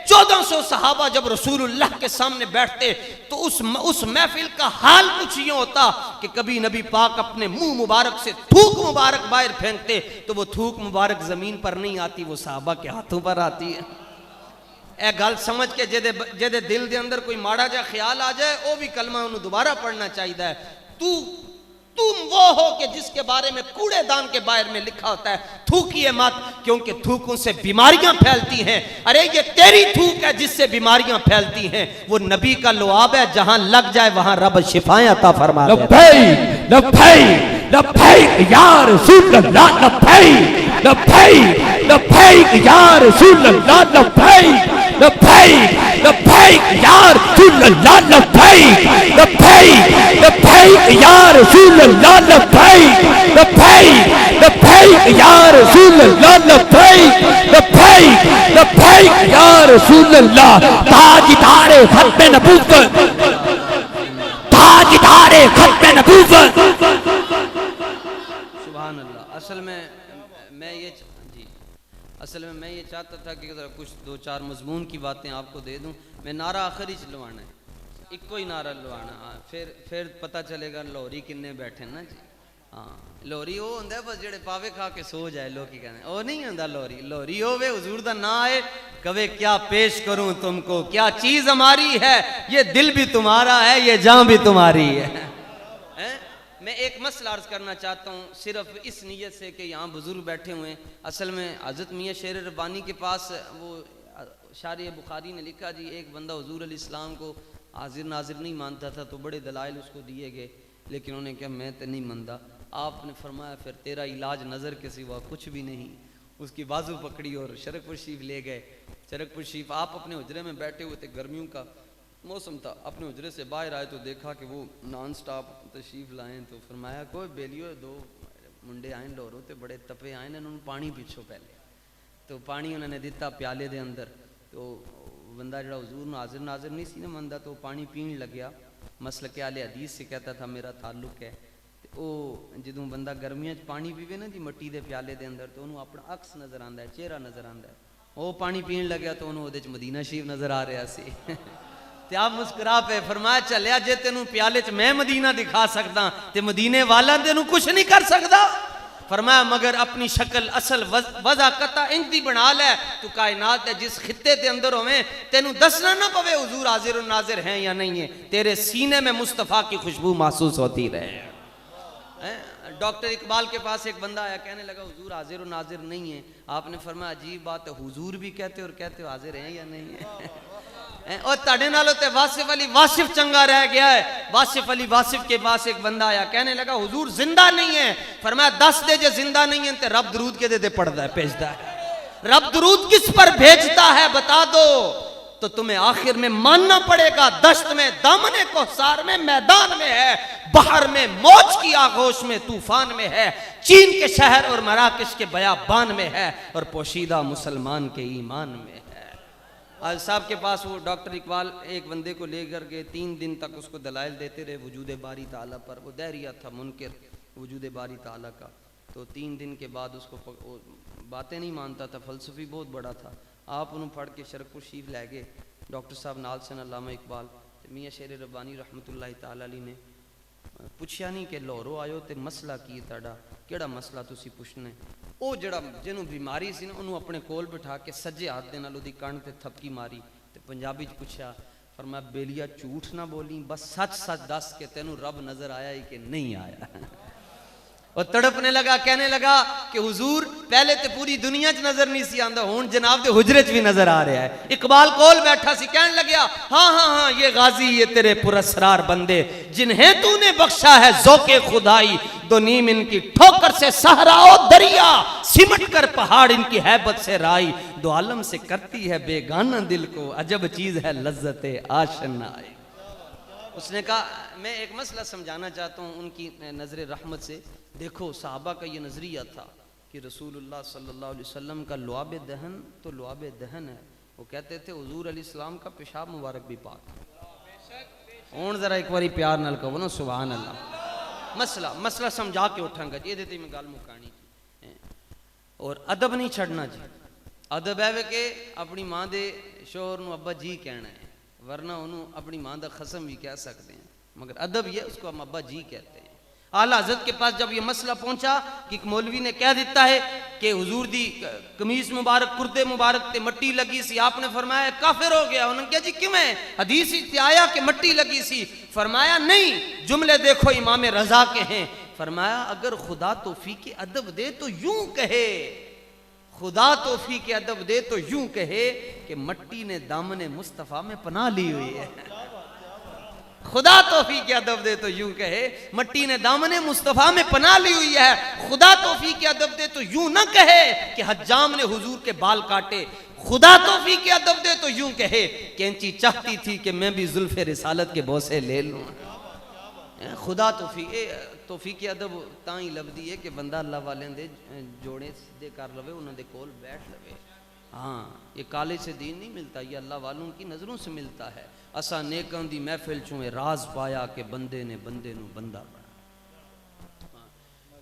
1400 صحابہ جب رسول اللہ کے سامنے بیٹھتے تو اس محفل کا حال کچھ یہ ہوتا کہ کبھی نبی پاک اپنے منہ مبارک سے تھوک مبارک باہر پھینکتے تو وہ تھوک مبارک زمین پر نہیں آتی, وہ صحابہ کے ہاتھوں پر آتی ہے. اے گل سمجھ کے جدے دل دے اندر کوئی ماڑا جا خیال آ جائے وہ بھی کلمہ انہوں دوبارہ پڑھنا چاہیے ہے. تم وہ ہو کہ جس کے بارے میں کوڑے دان کے باہر میں لکھا ہوتا ہے تھوکیے مت کیونکہ تھوکوں سے بیماریاں پھیلتی ہیں. ارے یہ تیری تھوک ہے جس سے بیماریاں پھیلتی ہیں, وہ نبی کا لعاب ہے, جہاں لگ جائے وہاں رب شفائیں عطا فرما دیتا ہے. لبیک لبیک لبیک یا رسول اللہ, لبیک لبیک لبیک یا رسول اللہ, لبیک لبیک لبیک یا رسول اللہ, لبیک لبیک لبیک یا رسول اللہ, لبیک لبیک لبیک یا رسول اللہ, لبیک لبیک لبیک یا رسول اللہ. تاجدار ختم نبوت, تاجدار ختم نبوت. سبحان اللہ. اصل میں میں یہ چاہتا تھا کہ کچھ 2-4 مضمون کی باتیں آپ کو دے دوں. میں نعرہ آخری چلوانا ہے, ایک کوئی نعرہ لوانا, پھر پتہ چلے گا لوری کنے بیٹھے نا جی. ہاں لوری وہ ہوندہ ہے بس جڑے پاوے کھا کے سو جائے لوگ کی کہنے, وہ نہیں ہوندہ لوری. لوری ہوئے حضور دا نا آئے کہوے کیا پیش کروں تم کو, کیا چیز ہماری ہے, یہ دل بھی تمہارا ہے, یہ جان بھی تمہاری ہے. میں ایک مسئلہ عرض کرنا چاہتا ہوں صرف اس نیت سے کہ یہاں بزرگ بیٹھے ہوئے ہیں. اصل میں حضرت میاں شیر ربانی کے پاس وہ شارح بخاری نے لکھا جی ایک بندہ حضور علیہ السلام کو حاضر ناظر نہیں مانتا تھا تو بڑے دلائل اس کو دیے گئے, لیکن انہوں نے کہا میں تے نہیں مانتا. آپ نے فرمایا پھر تیرا علاج نظر کے سوا کچھ بھی نہیں. اس کی بازو پکڑی اور شرک پور شریف لے گئے. شرک پور شریف آپ اپنے حجرے میں بیٹھے ہوئے تھے, گرمیوں کا موسم تھا. اپنے حجرے سے باہر آئے تو دیکھا کہ وہ نان سٹاپ تشریف لائیں. تو فرمایا کوئی بیلیو, دو منڈے آئیں لورو تے بڑے تپے آئیں, انہوں نے پانی پیچھو پہلے. تو پانی انہوں نے دیتا پیالے دے اندر. تو بندہ جڑا حضور ناظر نہیں سی نا مندا, تو پانی پین لگیا. مسلک اہل حدیث سے کہتا تھا میرا تعلق ہے. او جدوں بندہ گرمیاں پانی پیوے نا جی مٹی دے پیالے دے اندر, تو انہوں اپنا عکس نظر آندا ہے, چہرہ نظر آندا ہے. وہ پانی پین لگیا تو انہوں دے مدینہ شریف نظر آ رہا سی. تے آپ مسکرا پہ فرمایا چلیا جے تینوں پیالے چ میں مدینہ دکھا سکدا تے مدینے والا تینوں کچھ نہیں کر سکدا. فرمایا مگر اپنی شکل اصل وضع قطع انج دی بنا لے, تو کائنات ہے جس خطے دے اندر ہوئے تینوں دسنا نہ پوے حضور حاضر و ناظر ہیں یا نہیں ہیں, تیرے سینے میں مصطفیٰ کی خوشبو محسوس ہوتی رہے. ڈاکٹر اقبال کے پاس ایک بندہ آیا, کہنے لگا حضور حاضر و ناظر نہیں ہیں. آپ نے فرمایا عجیب بات ہے, حضور بھی کہتے اور کہتے ہو حاضر ہیں یا نہیں ہیں. اور تاڑے نالوں تے واصف علی واصف چنگا رہ گیا ہے. واصف علی واصف کے پاس ایک بندہ آیا, کہنے لگا حضور زندہ نہیں ہے. فرمایا دس دے جو زندہ نہیں ہیں تے رب درود کے دے پڑھتا ہے, بھیجتا ہے. رب درود کس پر بھیجتا ہے بتا دو تو تمہیں آخر میں ماننا پڑے گا. دشت میں دامن کوثر میں میدان میں ہے, بحر میں موج کی آغوش میں طوفان میں ہے, چین کے شہر اور مراکش کے بیابان میں ہے, اور پوشیدہ مسلمان کے ایمان میں ہے. آج صاحب کے پاس وہ ڈاکٹر اقبال ایک بندے کو لے کر کے 3 دن تک اس کو دلائل دیتے رہے وجود باری تعالیٰ پر. وہ دہریہ تھا, منکر وجود باری تعالیٰ کا. تو 3 دن کے بعد اس کو باتیں نہیں مانتا تھا, فلسفی بہت بڑا تھا. آپ انہوں پڑھ کے شرک پور شریف لے گئے. ڈاکٹر صاحب نال سن علامہ اقبال میاں شیر ربانی رحمۃ اللہ تعالی علیہ نے پوچھیا نہیں کہ لاہوروں آئے ہو تے مسئلہ کی تہاڈا, کیڑا مسئلہ تسی پوچھنا ہے. وہ جڑا جنوں بیماری سی نا انہوں اپنے کول بٹھا کے سجے ہاتھ دے نال اودی کان تے تھپکی ماری تے پنجابی چ پوچھا. فرمایا بیلیا جھوٹ نہ بولی, بس سچ سچ دس کہ تینوں رب نظر آیا ہی کہ نہیں آیا. اور تڑپنے لگا, کہنے لگا کہ حضور پہلے تے پوری دنیا چ نظر نہیں سی آندا, ہون جناب دے حجرے چ بھی نظر آ رہا ہے. اقبال کول بیٹھا سی, کہنے لگیا ہاں یہ غازی یہ تیرے پراسرار بندے جنہیں تو نے بخشا ہے ذوق خدائی, دو نیم ان کی ٹھوکر سے صحرا و دریا, سمٹ کر پہاڑ ان کی ہیبت سے رائی, دو عالم سے کرتی ہے بیگانہ دل کو, عجب چیز ہے لذت آشنائی. اس نے کہا میں ایک مسئلہ سمجھانا چاہتا ہوں ان کی نظر رحمت سے. دیکھو صحابہ کا یہ نظریہ تھا کہ رسول اللہ صلی اللہ علیہ وسلم کا لعاب دہن تو لعاب دہن ہے. وہ کہتے تھے حضور علیہ السلام کا پیشاب مبارک بھی پاک ہے. ہون ذرا ایک باری پیار نال کہو نا سبحان اللہ. مسئلہ سمجھا کے اٹھاں گا جی, یہ دیتے میں گال مکانی. اور ادب نہیں چھڑنا جی. ادب ہے کہ اپنی ماں دے شوہر نو ابا جی کہنا ہے, ورنہ انہوں اپنی ماں دا خصم بھی کہہ سکتے ہیں, مگر ادب یہ اس کو ہم ابا جی کہتے ہیں. اعلیٰ حضرت کے پاس جب یہ مسئلہ پہنچا کہ ایک مولوی نے کہہ دیتا ہے کہ حضور دی قمیص مبارک کرتے مبارک تے مٹی لگی سی, آپ نے فرمایا کافر ہو گیا. انہوں نے کہا جی کیوں ہے, حدیث ہی آیا کہ مٹی لگی سی. فرمایا نہیں, جملے دیکھو امام رضا کے ہیں. فرمایا اگر خدا توفیق ادب دے تو یوں کہے, خدا توفیق ادب دے تو یوں کہے کہ مٹی نے دامن مصطفیٰ میں پناہ لی ہوئی ہے. خدا توفیق ادب دے تو یوں کہے مٹی نے دامن مصطفیٰ میں پناہ لی ہوئی ہے. خدا توفیق ادب دے تو یوں نہ کہے کہ حجام نے حضور کے بال کاٹے. خدا توفیق ادب دے تو یوں کہے کینچی چاہتی تھی کہ میں بھی زلف رسالت کے بوسے لے لوں. خدا توفیق ادب تاں ہی لبدی ہے کہ بندہ اللہ والے دے جوڑے سیدھے کر لوے, انہوں دے کول بیٹھ لوے. ہاں یہ کالج سے دین نہیں ملتا, یہ اللہ والوں کی نظروں سے ملتا ہے. اسا نیکاں دی محفل چویں راز پایا کہ بندے نے بندے نو بندہ بنا.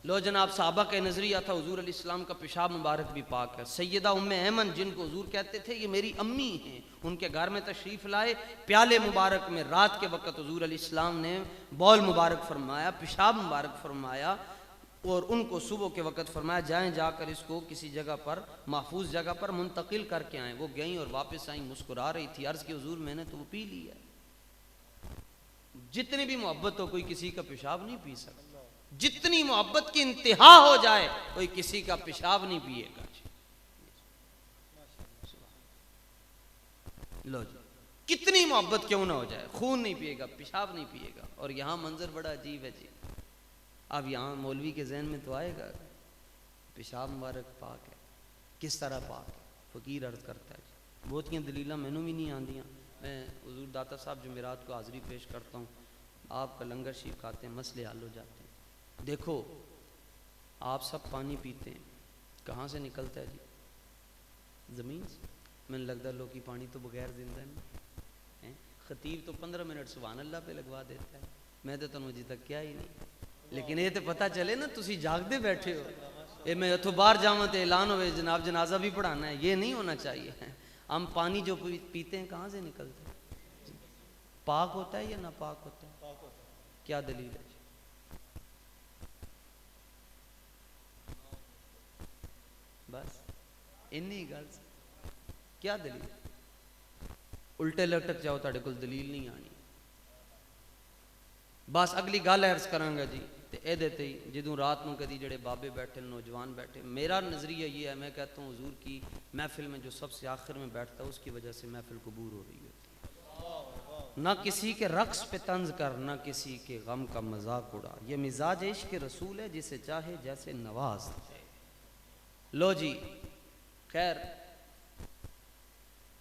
لو جناب صحابہ کا نظریہ تھا حضور علیہ السلام کا پیشاب مبارک بھی پاک ہے. سیدہ ام ایمن جن کو حضور کہتے تھے یہ میری امی ہیں, ان کے گھر میں تشریف لائے, پیالے مبارک میں رات کے وقت حضور علیہ السلام نے بول مبارک فرمایا, پیشاب مبارک فرمایا, اور ان کو صبح کے وقت فرمایا جائیں جا کر اس کو کسی جگہ پر محفوظ جگہ پر منتقل کر کے آئیں. وہ گئیں اور واپس آئیں, مسکرا رہی تھی. عرض کی حضور میں نے تو وہ پی لیا. جتنی بھی محبت ہو کوئی کسی کا پیشاب نہیں پی سکتا. جتنی محبت کی انتہا ہو جائے کوئی کسی کا پیشاب نہیں پیے گا. لو جی کتنی محبت کیوں نہ ہو جائے, خون نہیں پیے گا, پیشاب نہیں پیے گا. اور یہاں منظر بڑا عجیب ہے جی. اب یہاں مولوی کے ذہن میں تو آئے گا پیشاب مبارک پاک ہے, کس طرح پاک ہے؟ فقیر عرض کرتا ہے جی بہتیاں دلیلاں مینوں بھی نہیں آندیاں، میں حضور داتا صاحب جمعرات کو حاضری پیش کرتا ہوں، آپ کا لنگر شریف کھاتے ہیں، مسئلے حل ہو جاتے ہیں۔ دیکھو آپ سب پانی پیتے ہیں، کہاں سے نکلتا ہے جی؟ زمین سے۔ میں نے لگتا لوگ کی پانی تو بغیر زندہ نہیں، خطیب تو 15 منٹ سبحان اللہ پہ لگوا دیتا ہے، میں تو تنوں جی تک کیا ہی نہیں، لیکن یہ تو پتہ چلے نا تسی جاگدے بیٹھے ہو، یہ میں اتھوں باہر جاؤں تو اعلان ہوئے جناب جنازہ بھی پڑھانا ہے، یہ نہیں ہونا چاہیے۔ ہم پانی جو پیتے ہیں کہاں سے نکلتے ہیں؟ پاک ہوتا ہے یا ناپاک ہوتا ہے؟ کیا دلیل ہے؟ بس انی گل کیا دلیل؟ الٹے لٹک جاؤ تاڑے کول دلیل نہیں آنی۔ بس اگلی گل عرض کرانگا جی تے اے دیتے ہی جدوں رات نو کدی جڑے بابے بیٹھے نوجوان بیٹھے، میرا نظریہ یہ ہے، میں کہتا ہوں حضور کی محفل میں جو سب سے آخر میں بیٹھتا ہے اس کی وجہ سے محفل قبول ہو رہی ہوتی ہے۔ نہ کسی کے رقص پہ طنز کر، نہ کسی کے غم کا مذاق اڑا، یہ مزاج عشق رسول ہے، جسے چاہے جیسے نواز دے۔ لو جی خیر،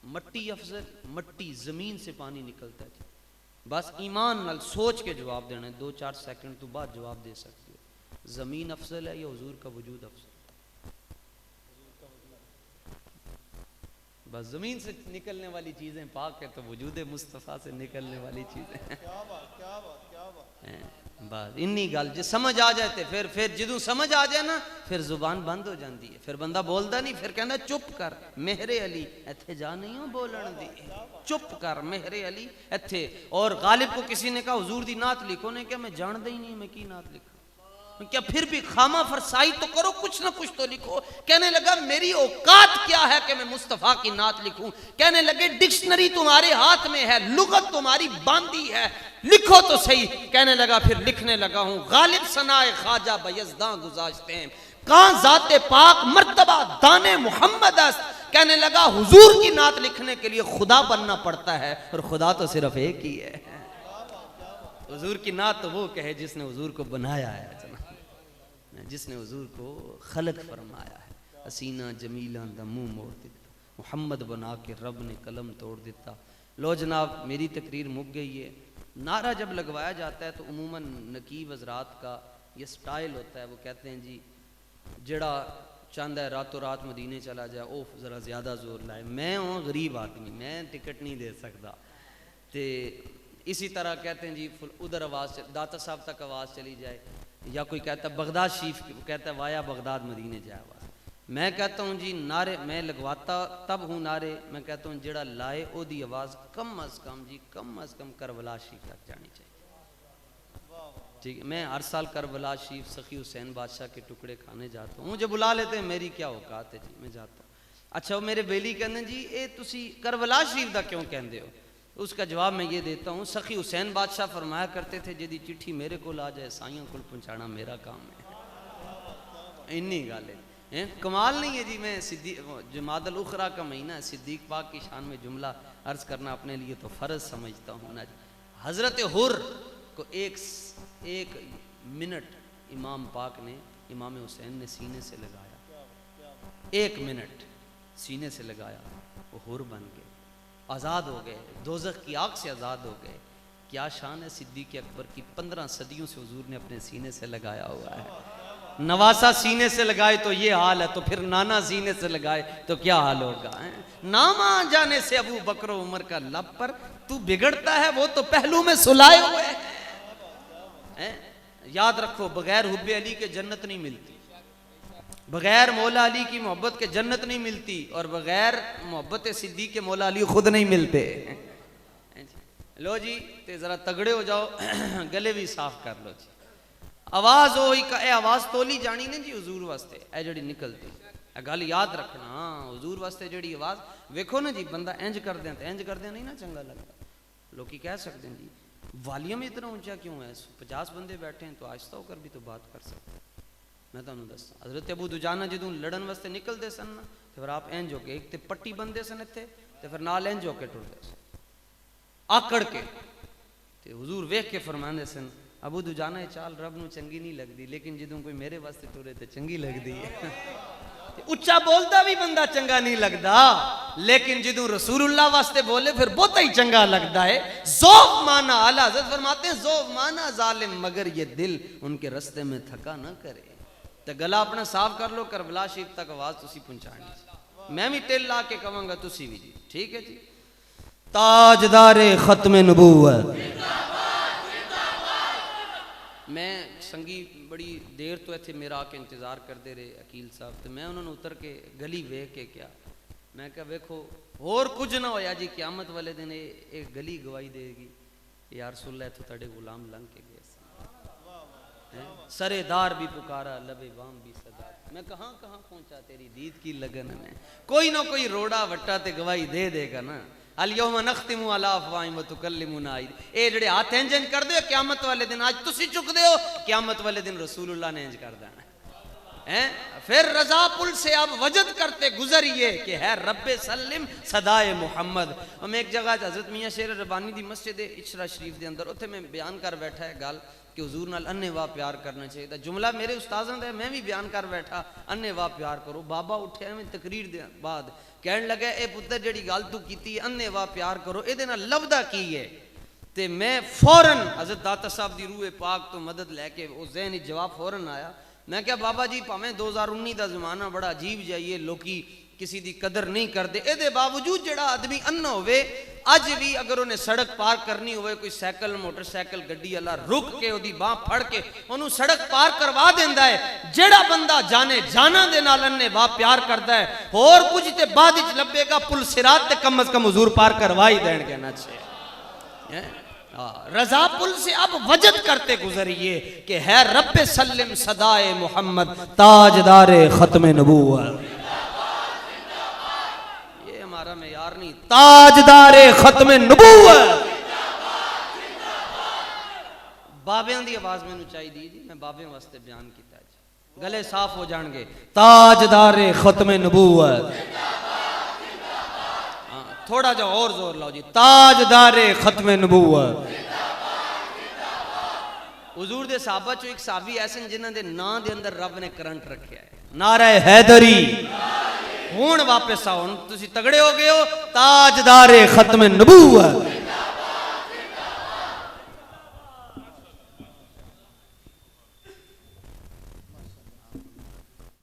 مٹی افضل، مٹی زمین سے پانی نکلتا ہے جی، بس ایمان نال سوچ کے جواب دینا ہے، 2-4 سیکنڈ تو بعد جواب دے سکتے ہو، زمین افضل ہے یا حضور کا وجود افضل؟ بس زمین سے نکلنے والی چیزیں پاک ہے تو وجود مصطفیٰ سے نکلنے والی چیزیں بس انی گل جی سمجھ آ جاتے، پھر جدوں سمجھ آ جائے نا پھر زبان بند ہو جاندی ہے، پھر بندہ بولدا نہیں، پھر کہندا چپ کر مہر علی ایتھے جا نہیں ہو بولن دی، چپ کر مہر علی ایتھے۔ اور غالب کو کسی نے کہا حضور دی نعت لکھو، نے کہا میں جاندا ہی نہیں میں کی نعت لکھوں، کیا پھر بھی خامہ فرسائی تو کرو، کچھ نہ کچھ تو لکھو۔ کہنے لگا میری اوقات کیا ہے کہ میں مصطفیٰ کی نعت لکھوں؟ کہنے لگے ڈکشنری تمہارے ہاتھ میں ہے، لغت تمہاری باندھی ہے، لکھو تو صحیح۔ کہنے لگا پھر لکھنے لگا ہوں، غالب ثنائے خواجہ بیزداں گزاشتے ہیں، کہاں ذات پاک مرتبہ دان محمد است۔ کہنے لگا حضور کی نعت لکھنے کے لیے خدا بننا پڑتا ہے، اور خدا تو صرف ایک ہی ہے۔ حضور کی نعت تو وہ کہے جس نے حضور کو بنایا ہے، جس نے حضور کو خلق فرمایا ہے۔ حسینہ جمیلہ دا منہ موڑ دیتا، محمد بنا کے رب نے قلم توڑ دیتا۔ لو جناب میری تقریر مک گئی ہے۔ نعرہ جب لگوایا جاتا ہے تو عموماً نقیب حضرات کا یہ سٹائل ہوتا ہے، وہ کہتے ہیں جی جڑا چاہتا ہے راتوں رات مدینے چلا جائے او ذرا زیادہ زور لائے، میں ہوں غریب آدمی، میں ٹکٹ نہیں دے سکتا، تے اسی طرح کہتے ہیں جی ادھر آواز داتا صاحب تک آواز چلی جائے، یا کوئی کہتا ہے بغداد شریف کہتا ہے وایا بغداد مدینے جائے آواز۔ میں کہتا ہوں جی نعرے میں لگواتا تب ہوں نعرے، میں کہتا ہوں جڑا لائے او دی آواز کم از کم کربلا شریف تک جانی چاہیے۔ ٹھیک ہے، میں ہر سال کربلا شریف سخی حسین بادشاہ کے ٹکڑے کھانے جاتا ہوں، مجھے بلا لیتے ہیں، میری کیا اوقات ہے جی، میں جاتا ہوں۔ اچھا وہ میرے بیلی کہتے ہیں جی اے تسی کربلا شریف دا کیوں کہندے ہو؟ اس کا جواب میں یہ دیتا ہوں، سخی حسین بادشاہ فرمایا کرتے تھے جدی چٹھی میرے کو آ جائے سائیوں کو پہنچانا میرا کام ہے۔ انی گل ہے، کمال نہیں ہے جی، میں جمادی الاخری کا مہینہ ہے، صدیق پاک کی شان میں جملہ عرض کرنا اپنے لیے تو فرض سمجھتا ہوں نا جی۔ حضرت حر کو ایک منٹ امام پاک نے امام حسین نے سینے سے لگایا، 1 منٹ سینے سے لگایا، وہ حر بن گئے، آزاد ہو گئے، دوزخ کی آگ سے آزاد ہو گئے۔ کیا شان ہے صدیق اکبر کی، 15 صدیوں سے حضور نے اپنے سینے سے لگایا ہوا ہے۔ نواسا سینے سے لگائے تو یہ حال ہے، تو پھر نانا سینے سے لگائے تو کیا حال ہوگا؟ نام آ جانے سے ابو بکر و عمر کا لب پر تو بگڑتا ہے، وہ تو پہلو میں سلائے ہوئے ہیں۔ یاد رکھو بغیر حب علی کے جنت نہیں ملتی، بغیر مولا علی کی محبت کے جنت نہیں ملتی، اور بغیر محبت صدیق کے مولا علی خود نہیں ملتے۔ لو جی تے ذرا تگڑے ہو جاؤ، گلے بھی صاف کر لو جی۔ آواز ہوئی کا اے آواز تولی جانی نے جی حضور واسطے، اے جڑی نکلتی اے گل یاد رکھنا، حضور واسطے جڑی آواز ویکھو نا جی، بندہ انج کر دیں تے انج کر دیں نہیں نا چنگا لگتا۔ لوکی کہہ سکتے ہیں جی والیوم اتنا اونچا کیوں ہے، 50 بندے بیٹھے ہیں تو آہستہ ہو کر بھی تو بات کر سکتے ہیں۔ میں تمہیں دستا حضرت ابو دجانہ جدوں لڑن واسطے نکلتے سن نا تو پھر آپ انج ہو کے ایک تے پٹی بندے سن اتنے تے پھر نال انج ہو کے ٹرتے سن آکڑ کے، تے حضور ویکھ کے فرماندے سن ابو دجانہ چال رب نو چنگی نہیں لگدی، لیکن جدوں کوئی میرے واسطے ٹرے تے چنگی لگدی ہے۔ اچھا بولتا بھی بندہ چنگا نہیں لگتا، لیکن جدوں رسول اللہ واسطے بولے پھر بہت ہی چنگا لگتا ہے۔ ذوق مانا، اعلیٰ حضرت فرماتے ہیں ذوق مانا ظالم مگر یہ دل ان کے رستے میں تھکا نہ کرے۔ تو گلا اپنا صاف کر لو، کربلا شریف تک آواز تسی پہنچانی، میں بھی ٹل لا کے کہوں گا تسی بھی جی، ٹھیک ہے جی۔ تاجدار ختم نبوت، میں سنگی بڑی دیر تو ایتھے میرا آ کے انتظار کرتے رہے عقیل صاحب، تو میں انہوں نے اتر کے گلی ویکھ کے کیا میں کہا ویکھو اور کچھ نہ ہویا جی، قیامت والے دن ایک گلی گواہی دے گی یا رسول اللہ تو تھوڑے غلام لنگ کے گئے سرے دار بھی پکارا لبے وام بھی صدا، میں کہاں کہاں پہنچا تیری دید کی لگن میں، کوئی نہ کوئی روڑا وٹا تے گواہی دے دے گا نا۔ الیوم نختم علی افواہہم وتکلمنا ایدیہم، اے جڑے ہاتھ انجن کر دے قیامت والے دن، آج تسی چک دے ہو، قیامت والے دن رسول اللہ نے انج کر دینا ہے۔ پھر رضا پل سے اب وجد کرتے گزریے کہ ہے رب سلم صدائے محمد۔ ہم ایک جگہ حضرت میاں شیر ربانی دی مسجد اچھرا شریف دے اندر اتھے میں بیان کر بیٹھا ہے گل کہ حضور نال انے واہ پیار کرنا چاہیے تھا، جملہ میرے استاذاں دا ہے، میں بھی بیان کر بیٹھا انے واہ پیار کرو۔ بابا اٹھیا میں تقریر دے بعد کہن لگا اے پتر جڑی گل تو کیتی انے واہ پیار کرو، اے دے نال لبدا کی ہے؟ تے میں فوراً حضرت داتا صاحب دی روح پاک تو مدد لے کے وہ ذہنی جواب فوراً آیا، میں کہا بابا جی پاویں 2019 دا زمانہ بڑا عجیب جائیے، لوکی کسی دی قدر نہیں کر دے، اے دے باوجود جڑا آدمی انا ہوئے اج بھی اگر انہیں سڑک پار کرنی ہوئے، کوئی سائیکل موٹر سائیکل گڈی اللہ رک کے او دی باں پھڑ کے انہوں سڑک پار کروا دیندا ہے۔ جڑا بندہ جانے جانا دے نال انے واہ پیار کردا ہے اور کچھ تے بعد وچ لبے گا پل صراط تے کم از کم حضور پار کروائی دین گے نا چھے۔ رضا پل سے اب وجد کرتے گزریے کہ ہے رب سلم صدائے محمد تاجدار ختم نبوت، یہ ہمارا معیار نہیں، تاجدار ختم نبوت۔ بابیاں دی آواز میں نو چاہی دی جی، میں بابیاں واسطے بیان کیتا جی، گلے صاف ہو جان گے۔ تاجدار ختم نبوت، تھوڑا جا اور زور لاؤ جی، تاجدار ختم نبوت۔ حضور دے صحابہ چو ایک صحابی ایسے جنہاں دے نا دے اندر رب نے کرنٹ رکھیا ہے، نعرہ حیدری۔ ہون واپس آؤ، تسی تگڑے ہو گئے ہو، تاجدار ختم نبوت۔